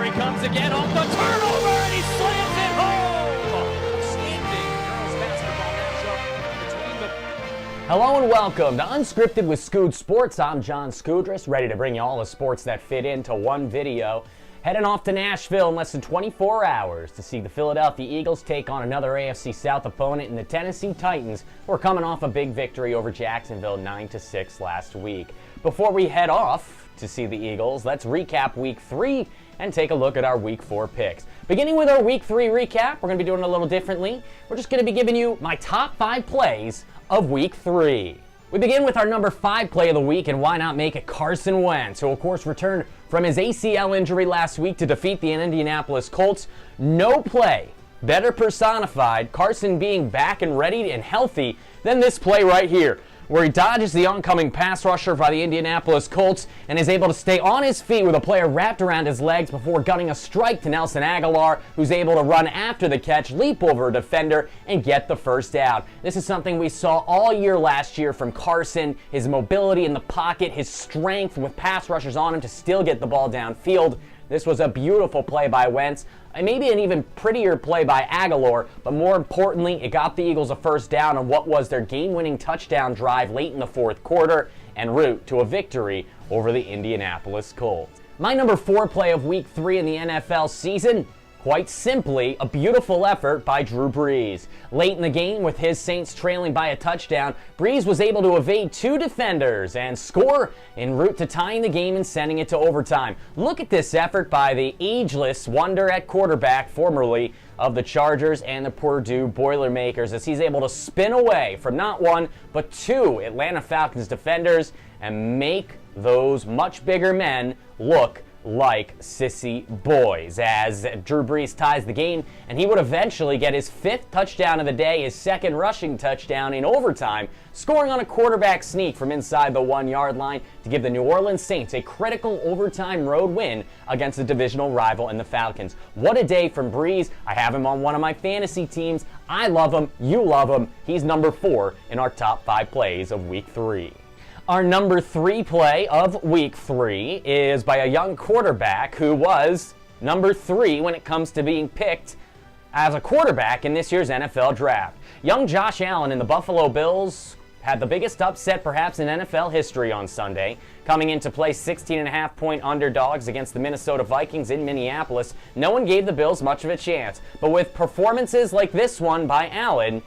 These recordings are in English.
he comes again off the turnover, and he slams it home! Outstanding girls basketball matchup between the... Hello and welcome to Unscripted with SkoodSports. I'm John Skoudris, ready to bring you all the sports that fit into one video. Heading off to Nashville in less than 24 hours to see the Philadelphia Eagles take on another AFC South opponent in the Tennessee Titans, who are coming off a big victory over Jacksonville 9-6 last week. Before we head off to see the Eagles, let's recap Week 3 and take a look at our Week 4 picks. Beginning with our Week 3 recap, we're going to be doing it a little differently. We're just going to be giving you my top 5 plays of Week 3. We begin with our number 5 play of the week, and why not make it Carson Wentz, who of course returned from his ACL injury last week to defeat the Indianapolis Colts. No play better personified Carson being back and ready and healthy than this play right here, where he dodges the oncoming pass rusher by the Indianapolis Colts and is able to stay on his feet with a player wrapped around his legs before gunning a strike to Nelson Agholor, who's able to run after the catch, leap over a defender, and get the first down. This is something we saw all year last year from Carson, his mobility in the pocket, his strength with pass rushers on him to still get the ball downfield. This was a beautiful play by Wentz, and maybe an even prettier play by Agholor, but more importantly, it got the Eagles a first down on what was their game-winning touchdown drive late in the fourth quarter, en route to a victory over the Indianapolis Colts. My number 4 play of Week 3 in the NFL season, quite simply, a beautiful effort by Drew Brees. Late in the game, with his Saints trailing by a touchdown, Brees was able to evade 2 defenders and score en route to tying the game and sending it to overtime. Look at this effort by the ageless wonder at quarterback, formerly of the Chargers and the Purdue Boilermakers, as he's able to spin away from not 1, but 2 Atlanta Falcons defenders and make those much bigger men look like sissy boys, as Drew Brees ties the game, and he would eventually get his 5th touchdown of the day, his 2nd rushing touchdown in overtime, scoring on a quarterback sneak from inside the 1-yard line to give the New Orleans Saints a critical overtime road win against the divisional rival in the Falcons. What a day from Brees. I have him on one of my fantasy teams. I love him. You love him. He's number 4 in our top 5 plays of Week 3. Our number 3 play of Week 3 is by a young quarterback who was number 3 when it comes to being picked as a quarterback in this year's NFL Draft. Young Josh Allen and the Buffalo Bills had the biggest upset perhaps in NFL history on Sunday, coming into play 16.5-point underdogs against the Minnesota Vikings in Minneapolis. No one gave the Bills much of a chance, but with performances like this one by Allen,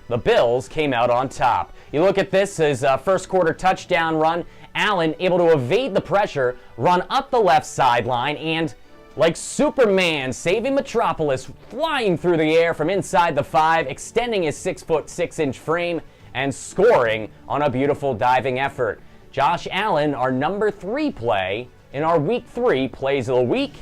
the Bills came out on top. You look at this, his first quarter touchdown run, Allen able to evade the pressure, run up the left sideline, and like Superman saving Metropolis, flying through the air from inside the 5, extending his 6'6" frame, and scoring on a beautiful diving effort. Josh Allen, our number 3 play in our Week 3 plays of the week,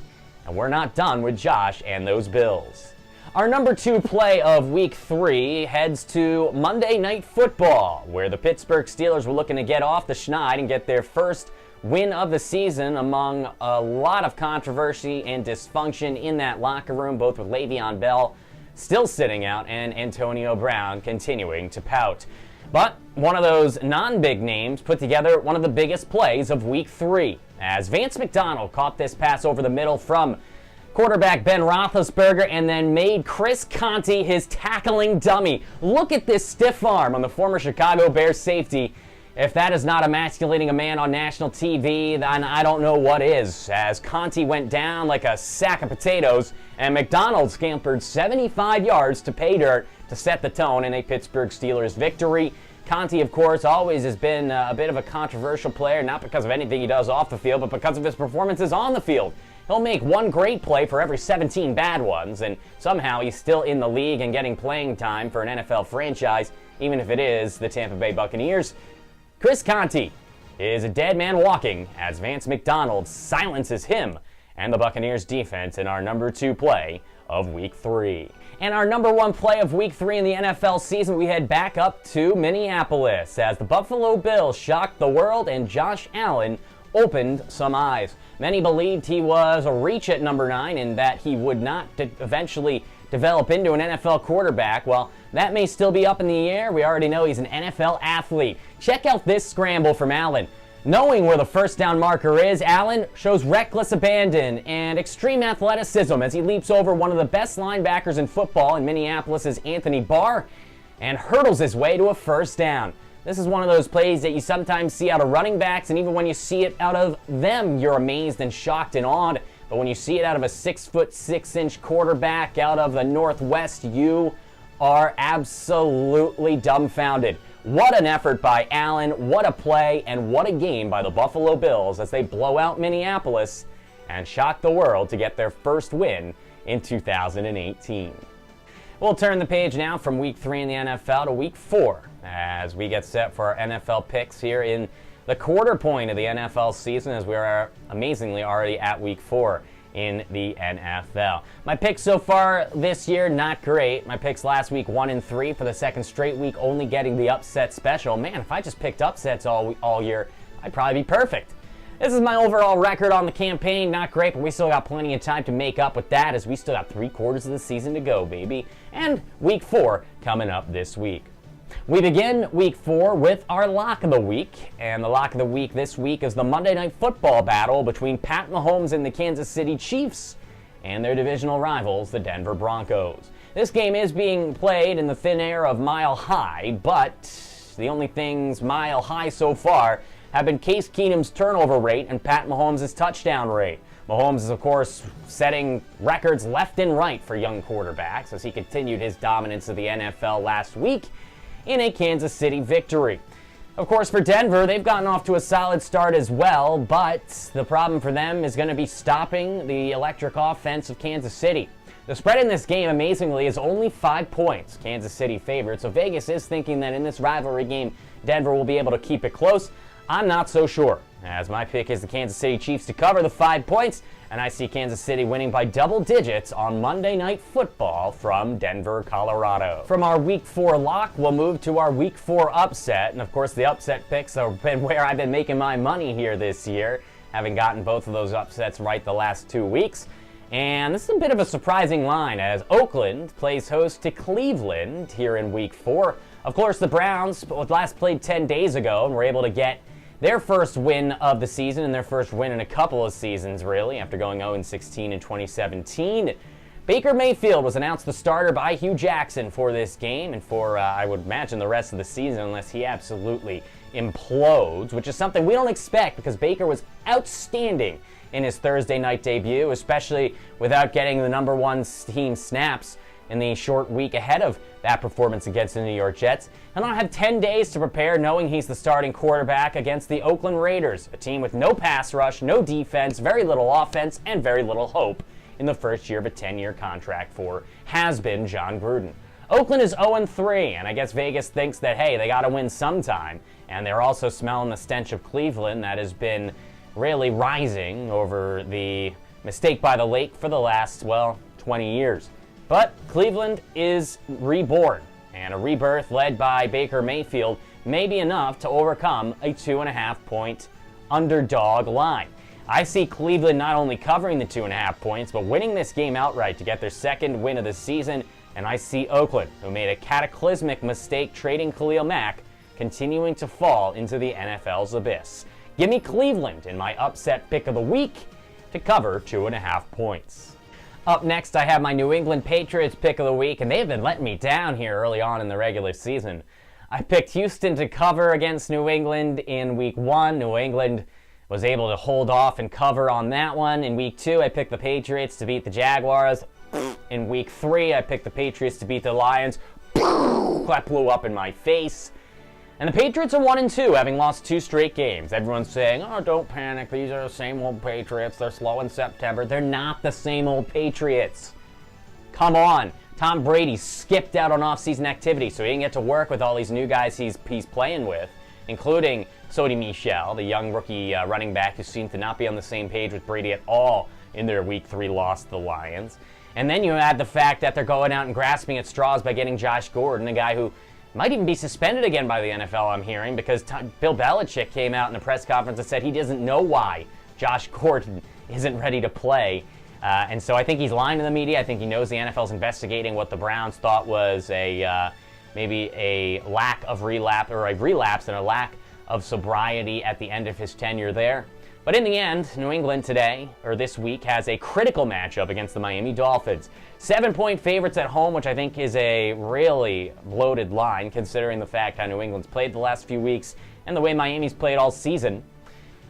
and we're not done with Josh and those Bills. Our number 2 play of Week 3 heads to Monday Night Football, where the Pittsburgh Steelers were looking to get off the schneid and get their first win of the season among a lot of controversy and dysfunction in that locker room, both with Le'Veon Bell still sitting out and Antonio Brown continuing to pout. But one of those non-big names put together one of the biggest plays of Week 3, as Vance McDonald caught this pass over the middle from quarterback Ben Roethlisberger and then made Chris Conte his tackling dummy. Look at this stiff arm on the former Chicago Bears safety. If that is not emasculating a man on national TV, then I don't know what is, as Conte went down like a sack of potatoes and McDonald scampered 75 yards to pay dirt to set the tone in a Pittsburgh Steelers victory. Conte, of course, always has been a bit of a controversial player, not because of anything he does off the field, but because of his performances on the field. He'll make one great play for every 17 bad ones, and somehow he's still in the league and getting playing time for an NFL franchise, even if it is the Tampa Bay Buccaneers. Chris Conte is a dead man walking as Vance McDonald silences him and the Buccaneers defense in our number 2 play of Week 3. And our number 1 play of Week 3 in the NFL season, we head back up to Minneapolis as the Buffalo Bills shocked the world and Josh Allen opened some eyes. Many believed he was a reach at number 9 and that he would not eventually develop into an NFL quarterback. Well, that may still be up in the air. We already know he's an NFL athlete. Check out this scramble from Allen. Knowing where the first down marker is, Allen shows reckless abandon and extreme athleticism as he leaps over one of the best linebackers in football in Minneapolis' Anthony Barr and hurdles his way to a first down. This is one of those plays that you sometimes see out of running backs, and even when you see it out of them, you're amazed and shocked and awed. But when you see it out of a 6'6" quarterback out of the Northwest, you are absolutely dumbfounded. What an effort by Allen, what a play, and what a game by the Buffalo Bills as they blow out Minneapolis and shock the world to get their first win in 2018. We'll turn the page now from Week 3 in the NFL to Week 4 as we get set for our NFL picks here in the quarter point of the NFL season, as we are amazingly already at Week 4 in the NFL. My picks so far this year, not great. My picks last week, 1-3 for the second straight week, only getting the upset special. Man, if I just picked upsets all year, I'd probably be perfect. This is my overall record on the campaign. Not great, but we still got plenty of time to make up with that as we still got 3/4 of the season to go, baby. And Week 4 coming up this week. We begin Week 4 with our lock of the week, and the lock of the week this week is the Monday Night Football battle between Pat Mahomes and the Kansas City Chiefs and their divisional rivals, the Denver Broncos. This game is being played in the thin air of Mile High, but the only things Mile High so far have been Case Keenum's turnover rate and Pat Mahomes' touchdown rate. Mahomes is, of course, setting records left and right for young quarterbacks as he continued his dominance of the NFL last week in a Kansas City victory. Of course, for Denver, they've gotten off to a solid start as well, but the problem for them is going to be stopping the electric offense of Kansas City. The spread in this game, amazingly, is only 5 points, Kansas City favored, so Vegas is thinking that in this rivalry game, Denver will be able to keep it close. I'm not so sure, as my pick is the Kansas City Chiefs to cover the 5 points, and I see Kansas City winning by double digits on Monday Night Football from Denver, Colorado. From our Week 4 lock, we'll move to our Week 4 upset, and of course the upset picks have been where I've been making my money here this year, having gotten both of those upsets right the last 2 weeks. And this is a bit of a surprising line as Oakland plays host to Cleveland here in Week 4. Of course, the Browns last played 10 days ago and were able to get their first win of the season and their first win in a couple of seasons, really, after going 0-16 in 2017. Baker Mayfield was announced the starter by Hugh Jackson for this game and for, I would imagine, the rest of the season unless he absolutely implodes, which is something we don't expect because Baker was outstanding in his Thursday night debut, especially without getting the number 1 team snaps in the short week ahead of that performance against the New York Jets. And I'll have 10 days to prepare knowing he's the starting quarterback against the Oakland Raiders, a team with no pass rush, no defense, very little offense, and very little hope in the first year of a 10-year contract for has-been John Gruden. Oakland is 0-3, and I guess Vegas thinks that, hey, they got to win sometime. And they're also smelling the stench of Cleveland that has been really rising over the mistake by the lake for the last, 20 years. But Cleveland is reborn, and a rebirth led by Baker Mayfield may be enough to overcome a 2.5-point underdog line. I see Cleveland not only covering the 2.5 points, but winning this game outright to get their second win of the season, and I see Oakland, who made a cataclysmic mistake trading Khalil Mack, continuing to fall into the NFL's abyss. Give me Cleveland in my upset pick of the week to cover 2.5 points. Up next, I have my New England Patriots pick of the week, and they've been letting me down here early on in the regular season. I picked Houston to cover against New England in Week 1. New England was able to hold off and cover on that one. In Week 2, I picked the Patriots to beat the Jaguars. In Week 3, I picked the Patriots to beat the Lions. That blew up in my face. And the Patriots are 1-2, having lost 2 straight games. Everyone's saying, oh, don't panic, these are the same old Patriots, they're slow in September. They're not the same old Patriots. Come on. Tom Brady skipped out on off-season activity, so he didn't get to work with all these new guys he's playing with, including Sony Michel, the young rookie running back who seemed to not be on the same page with Brady at all in their Week 3 loss to the Lions. And then you add the fact that they're going out and grasping at straws by getting Josh Gordon, a guy who might even be suspended again by the NFL, I'm hearing, because Bill Belichick came out in a press conference and said he doesn't know why Josh Gordon isn't ready to play. And so I think he's lying to the media. I think he knows the NFL's investigating what the Browns thought was maybe a lack of relapse, or a relapse and a lack of sobriety at the end of his tenure there. But in the end, New England this week, has a critical matchup against the Miami Dolphins. 7-point favorites at home, which I think is a really bloated line considering the fact how New England's played the last few weeks and the way Miami's played all season.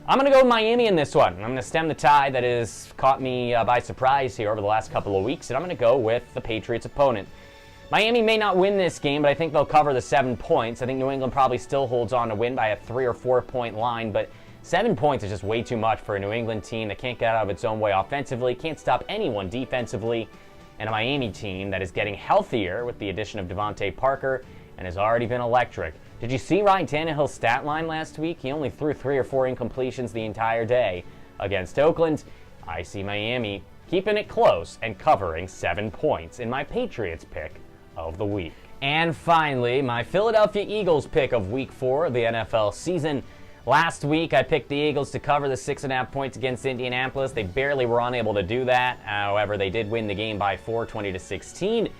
I'm going to go with Miami in this one. I'm going to stem the tide that has caught me by surprise here over the last couple of weeks, and I'm going to go with the Patriots' opponent. Miami may not win this game, but I think they'll cover the 7 points. I think New England probably still holds on to win by a 3 or 4 point line, but 7 points is just way too much for a New England team that can't get out of its own way offensively, can't stop anyone defensively, and a Miami team that is getting healthier with the addition of Devontae Parker and has already been electric. Did you see Ryan Tannehill's stat line last week? He only threw 3 or 4 incompletions the entire day against Oakland. I see Miami keeping it close and covering 7 points in my Patriots pick of the week. And finally, my Philadelphia Eagles pick of Week 4 of the NFL season. Last week, I picked the Eagles to cover the 6.5 points against Indianapolis. They barely were unable to do that. However, they did win the game by 4, 20-16.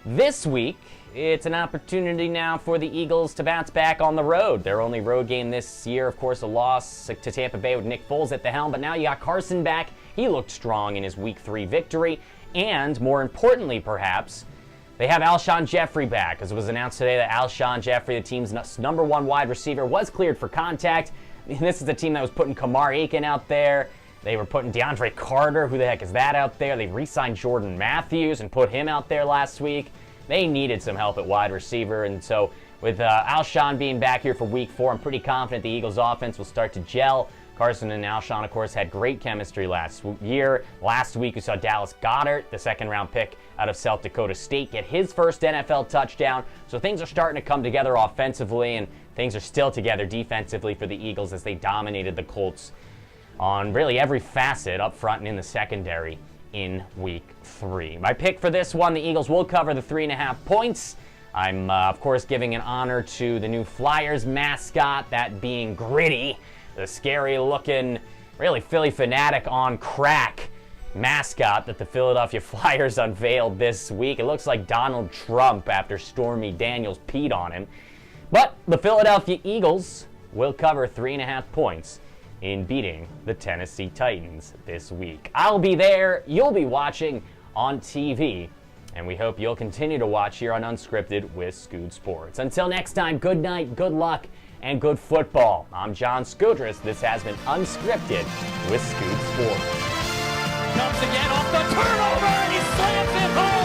This week, it's an opportunity now for the Eagles to bounce back on the road. Their only road game this year, of course, a loss to Tampa Bay with Nick Foles at the helm. But now you got Carson back. He looked strong in his Week 3 victory. And more importantly, perhaps, they have Alshon Jeffrey back, as it was announced today that Alshon Jeffrey, the team's number 1 wide receiver, was cleared for contact. This is a team that was putting Kamar Aiken out there. They were putting DeAndre Carter, who the heck is that out there? They re-signed Jordan Matthews and put him out there last week. They needed some help at wide receiver, and so with Alshon being back here for Week 4, I'm pretty confident the Eagles' offense will start to gel. Carson and Alshon, of course, had great chemistry last year. Last week, we saw Dallas Goedert, the second-round pick out of South Dakota State, get his first NFL touchdown. So things are starting to come together offensively, and things are still together defensively for the Eagles as they dominated the Colts on really every facet up front and in the secondary in Week 3. My pick for this one, the Eagles will cover the 3.5 points. I'm, of course, giving an honor to the new Flyers mascot, that being Gritty, the scary-looking, really Philly fanatic on crack mascot that the Philadelphia Flyers unveiled this week. It looks like Donald Trump after Stormy Daniels peed on him. But the Philadelphia Eagles will cover 3.5 points in beating the Tennessee Titans this week. I'll be there, you'll be watching on TV, and we hope you'll continue to watch here on Unscripted with SkoodSports. Until next time, good night, good luck, and good football. I'm John SkoodSports. This has been Unscripted with SkoodSports. Comes again off the turnover, and he slams it home.